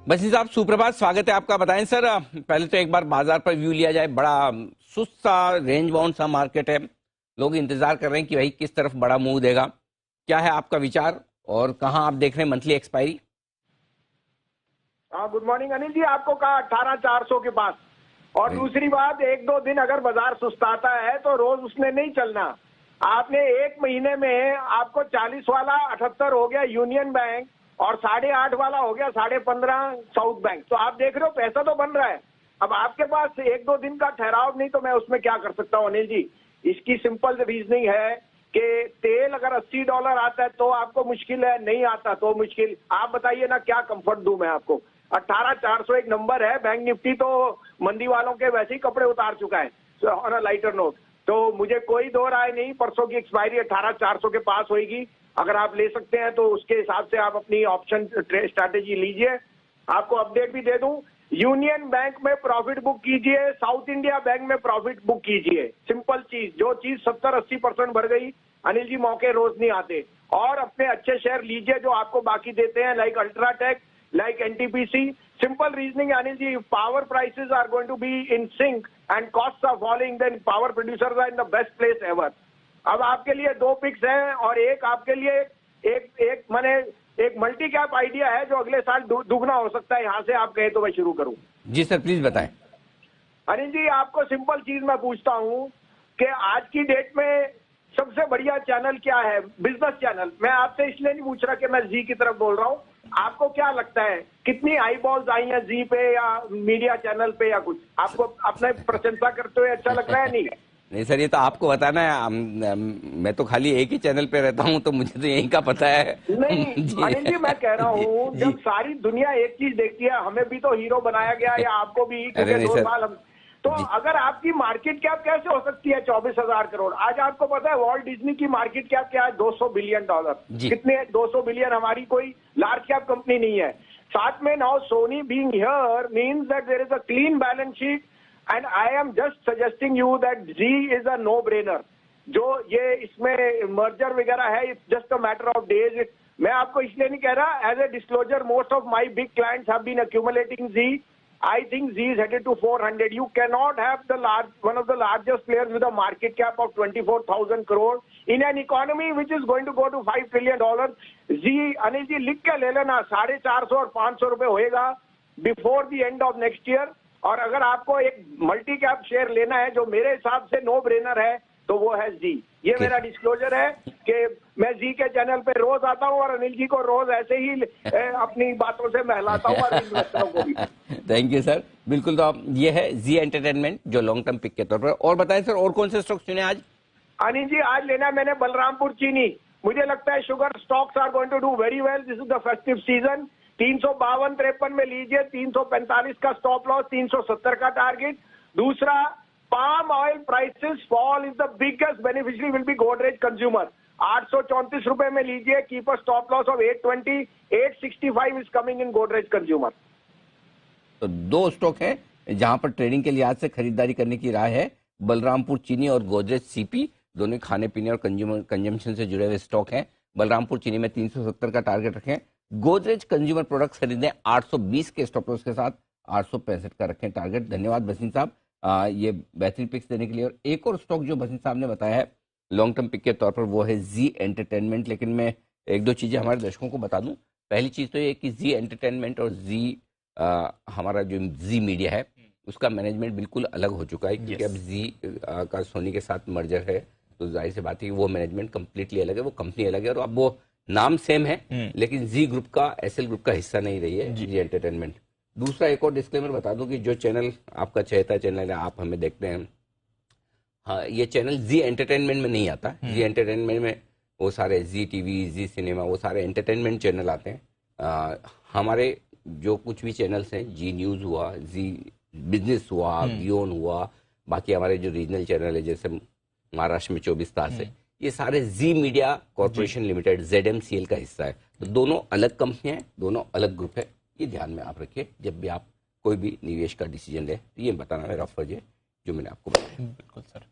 बसी साहब सुप्रभात, स्वागत है आपका। बताएं सर, पहले तो एक बार बाजार पर व्यू लिया जाए। बड़ा सुस्त सा रेंज बाउंड सा मार्केट है, लोग इंतजार कर रहे हैं कि भाई किस तरफ बड़ा मूव देगा। क्या है आपका विचार और कहां आप देख रहे हैं मंथली एक्सपायरी? हाँ, गुड मॉर्निंग अनिल जी। आपको कहा 18,400 के पास। और दूसरी बात, एक दो दिन अगर बाजार सुस्ताता है तो रोज उसने नहीं चलना। आपने एक महीने में आपको 40 वाला 78 हो गया यूनियन बैंक और 8.5 वाला हो गया 15.5 साउथ बैंक। तो आप देख रहे हो पैसा तो बन रहा है। अब आपके पास एक दो दिन का ठहराव नहीं तो मैं उसमें क्या कर सकता हूँ अनिल जी। इसकी सिंपल रीजनिंग है कि तेल अगर $80 आता है तो आपको मुश्किल है, नहीं आता तो मुश्किल। आप बताइए ना, क्या कंफर्ट दूं मैं आपको। 18,400 एक नंबर है। बैंक निफ्टी तो मंदी वालों के वैसे ही कपड़े उतार चुका है ऑन अ लाइटर नोट। तो मुझे कोई दो राय नहीं, परसों की एक्सपायरी 18,400 के पास होगी। अगर आप ले सकते हैं तो उसके हिसाब से आप अपनी ऑप्शन स्ट्रैटेजी लीजिए। आपको अपडेट भी दे दूं, यूनियन बैंक में प्रॉफिट बुक कीजिए, साउथ इंडिया बैंक में प्रॉफिट बुक कीजिए। सिंपल चीज, जो चीज 70-80% बढ़ गई अनिल जी, मौके रोज नहीं आते। और अपने अच्छे शेयर लीजिए जो आपको बाकी देते हैं, like UltraTech, like NTPC. Simple reasoning, Anil ji, if power prices are going to be in sync and costs are falling, then power producers are in the best place ever. अब आपके लिए दो पिक्स हैं और एक आपके लिए एक मल्टी कैप आइडिया है जो अगले साल दुगना हो सकता है। यहाँ से आप कहे तो मैं शुरू करूं। जी सर, प्लीज बताएं। अनिल जी, आपको सिंपल चीज मैं पूछता हूं कि आज की डेट में सबसे बढ़िया चैनल क्या है, बिजनेस चैनल। मैं आपसे इसलिए नहीं पूछ रहा कि मैं जी की तरफ बोल रहा हूं। आपको क्या लगता है कितनी आई बॉल्स आई हैं जी पे या मीडिया चैनल पे या कुछ? आपको अपने प्रशंसा करते हुए अच्छा लग रहा है? नहीं नहीं सर, ये तो आपको बताना है। मैं तो खाली एक ही चैनल पे रहता हूँ तो मुझे तो यही का पता है। नहीं अनिल जी, मैं कह रहा हूँ जब सारी दुनिया एक चीज देखती है, हमें भी तो हीरो बनाया गया या आपको भी, क्योंकि 2 साल हम तो अगर आपकी मार्केट कैप कैसे हो सकती है 24,000 करोड़? आज आपको पता है वॉल्ट डिज्नी की मार्केट कैप क्या है? $200 बिलियन। कितने 200 बिलियन? हमारी कोई लार्ज कैप कंपनी नहीं है। साथ में now Sony being here means that there is a clean balance sheet and I am just suggesting you that Zee is a no brainer. जो ये इसमें मर्जर वगैरह है, it's just a matter of days. मैं आपको इसलिए नहीं कह रहा, as a disclosure most of my big clients have been accumulating Zee. I think Z is headed to 400. You cannot have one of the largest players with a market cap of 24,000 crore in an economy which is going to go to $5 trillion. Z, Anil ji लिख के ले लेना, 450 और 500 रुपए होएगा before the end of next year. और अगर आपको एक मल्टी कैप शेयर लेना है जो मेरे हिसाब से नो ब्रेनर है तो वो है जी। ये मेरा डिस्क्लोजर है कि मैं जी के चैनल पे रोज आता हूँ और अनिल जी को रोज ऐसे ही अपनी बातों से महलाता हूँ और इन्वेस्टरों को भी। Thank you sir. बिल्कुल, तो ये है जी एंटरटेनमेंट जो लॉन्ग टर्म पिक के तौर पर। और बताएं सर, और कौन से स्टॉक चुने आज? अनिल जी, आज लेना है मैंने बलरामपुर चीनी। मुझे लगता है sugar stocks are going to do very well. This is the festive season. 352-53 में लीजिए, 345 का स्टॉप लॉस, 370 का टारगेट। दूसरा, palm oil prices fall is the biggest beneficiary will be Godrej Consumer. 834 रुपए में लीजिए, keep a stop loss of 820. 865 is coming in Godrej Consumer. तो दो स्टॉक हैं जहां पर ट्रेडिंग के लिहाज से खरीदारी करने की राय है, बलरामपुर चीनी और गोदरेज सीपी। दोनों खाने पीने और कंजम्पशन से जुड़े हुए स्टॉक हैं। बलरामपुर चीनी में 370 का टारगेट रखें। गोदरेज कंज्यूमर प्रोडक्ट्स खरीदें 820 के स्टॉप लॉस के साथ, 865 का रखें टारगेट। धन्यवाद बसीन साहब ये बेहतरीन पिक्स देने के लिए। और एक और स्टॉक जो बसीन साहब ने बताया है लॉन्ग टर्म पिक के तौर पर, वो है जी एंटरटेनमेंट। लेकिन मैं एक दो चीजें हमारे दर्शकों को बता दूं। पहली चीज तो ये कि जी एंटरटेनमेंट और जी हमारा जो जी मीडिया है उसका मैनेजमेंट बिल्कुल अलग हो चुका है, क्योंकि अब जी का सोनी के साथ मर्जर है, तो जाहिर सी बात है कि वो मैनेजमेंट कंप्लीटली अलग है, वो कंपनी अलग है। और अब वो नाम सेम है लेकिन जी ग्रुप का, एसएल ग्रुप का हिस्सा नहीं रही है जी एंटरटेनमेंट। दूसरा एक और डिस्क्लेमर बता दूं कि जो चैनल आपका चहेता चैनल है, आप हमें देखते हैं, हाँ, ये चैनल जी एंटरटेनमेंट में नहीं आता। जी एंटरटेनमेंट में वो सारे जी टीवी, जी सिनेमा, वो सारे एंटरटेनमेंट चैनल आते हैं। हमारे जो कुछ भी चैनल्स हैं, जी न्यूज़ हुआ, जी बिजनेस हुआ, बियोन हुआ, बाकी हमारे जो रीजनल चैनल है जैसे महाराष्ट्र में 24 तास है, ये सारे जी मीडिया कॉर्पोरेशन लिमिटेड ZMCL का हिस्सा है। तो दोनों अलग कंपनियां हैं, दोनों अलग ग्रुप है। ये ध्यान में आप रखिए जब भी आप कोई भी निवेश का डिसीजन ले। तो ये बताना मेरा फर्ज है जो मैंने आपको बताया। बिल्कुल सर।